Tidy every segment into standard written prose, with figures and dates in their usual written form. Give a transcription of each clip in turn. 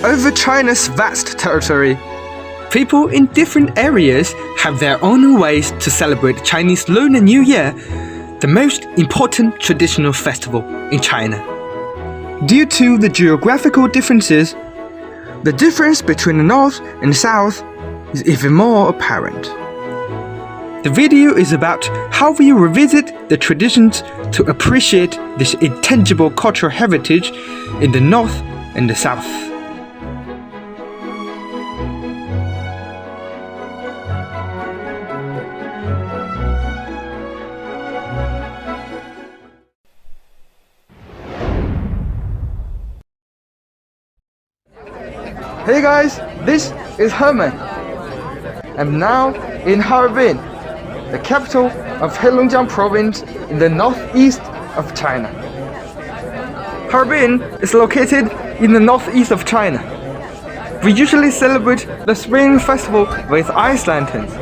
over China's vast territory. People in different areas have their own ways to celebrate Chinese Lunar New Year, the most important traditional festival in China. Due to the geographical differences, the difference between the North and the South is even more apparent. The video is about how we revisit the traditions to appreciate this intangible cultural heritage in the North and the South. Hey guys, this is Herman. I'm now in Harbin, the capital of Heilongjiang province in the northeast of China. Harbin is located in the northeast of China. We usually celebrate the Spring Festival with ice lanterns.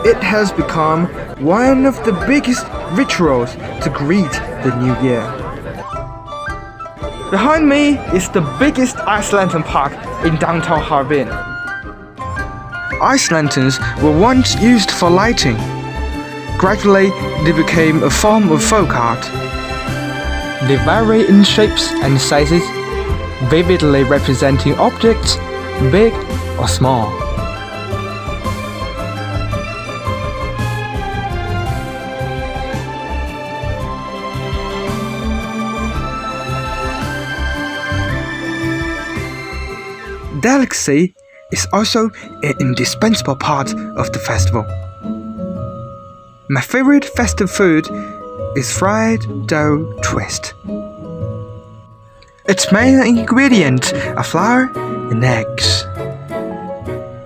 It has become one of the biggest rituals to greet the new year. Behind me is the biggest ice lantern park in downtown Harbin. Ice lanterns were once used for lighting. Gradually, they became a form of folk art. They vary in shapes and sizes, vividly representing objects, big or small. Delicacy is also an indispensable part of the festival. My favorite festive food is fried dough twist. Its main ingredient are flour and eggs.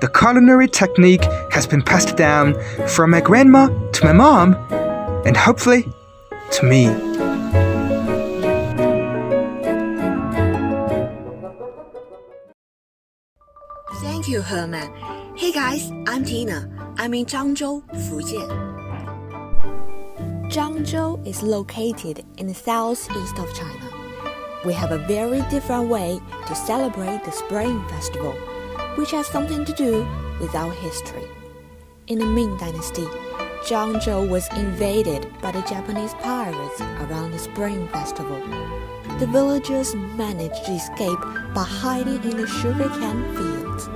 The culinary technique has been passed down from my grandma to my mom, and hopefully to me. Thank you, Herman. Hey guys, I'm Tina. I'm in Zhangzhou, Fujian. Zhangzhou is located in the southeast of China. We have a very different way to celebrate the Spring Festival, which has something to do with our history. In the Ming Dynasty, Zhangzhou was invaded by the Japanese pirates around the Spring Festival. The villagers managed to escape by hiding in the sugarcane fields.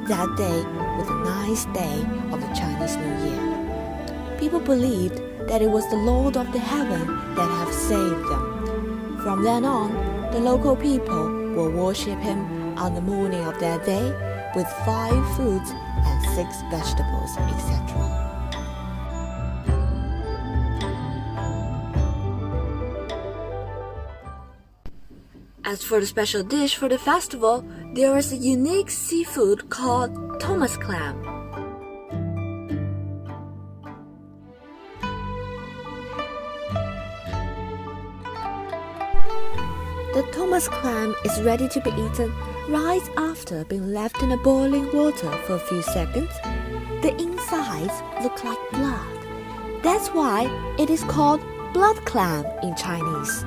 That day was a nice day of the Chinese New Year. People believed that it was the Lord of the Heaven that had saved them. From then on, the local people will worship him on the morning of that day with 5 fruits and 6 vegetables, etc. As for the special dish for the festival, there is a unique seafood called Thomas clam. The Thomas clam is ready to be eaten right after being left in the boiling water for a few seconds. The insides look like blood. That's why it is called blood clam in Chinese.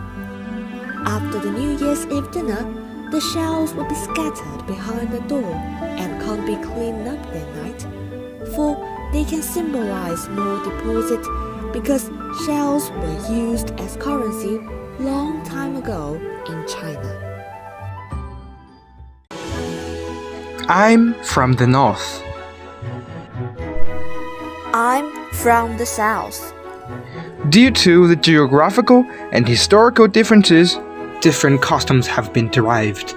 After the New Year's Eve dinner, the shells will be scattered behind the door and can't be cleaned up that night, for they can symbolize more deposit because shells were used as currency long time ago in China. I'm from the north. I'm from the south. Due to the geographical and historical differences, different customs have been derived.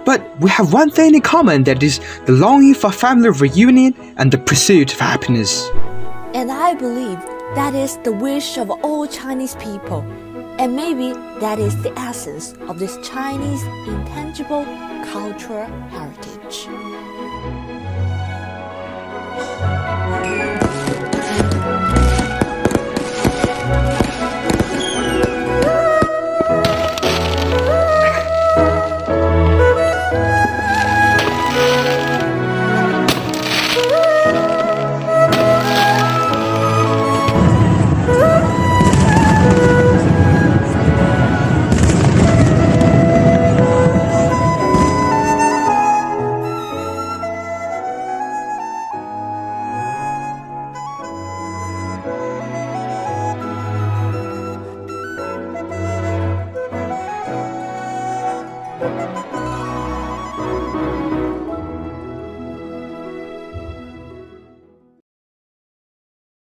But we have one thing in common, that is the longing for family reunion and the pursuit of happiness. And I believe that is the wish of all Chinese people. And maybe that is the essence of this Chinese intangible cultural heritage.